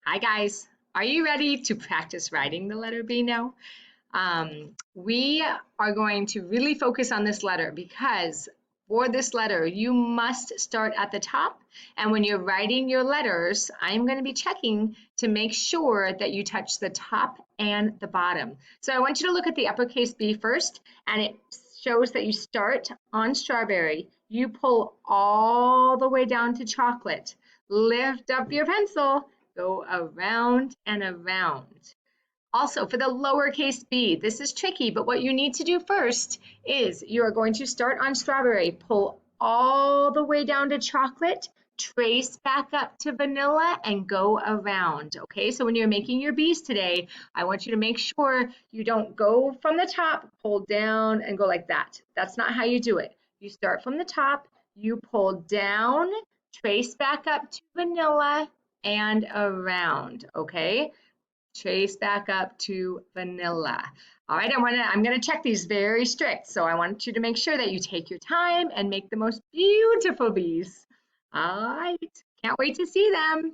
Hi guys, are you ready to practice writing the letter B now? We are going to really focus on this letter because for this letter, you must start at the top. And when you're writing your letters, I'm going to be checking to make sure that you touch the top and the bottom. So I want you to look at the uppercase B first, and it shows that you start on strawberry. You pull all the way down to chocolate. Lift up your pencil, go around and around. Also, for the lowercase b, this is tricky, but what you need to do first is you are going to start on strawberry, pull all the way down to chocolate, trace back up to vanilla, and go around. Okay, so when you're making your B's today, I want you to make sure you don't go from the top, pull down, and go like that. That's not how you do it. You start from the top, you pull down, trace back up to vanilla, and around. Okay, trace back up to vanilla. All right, I'm gonna check these very strict. So I want you to make sure that you take your time and make the most beautiful bees. All right, can't wait to see them.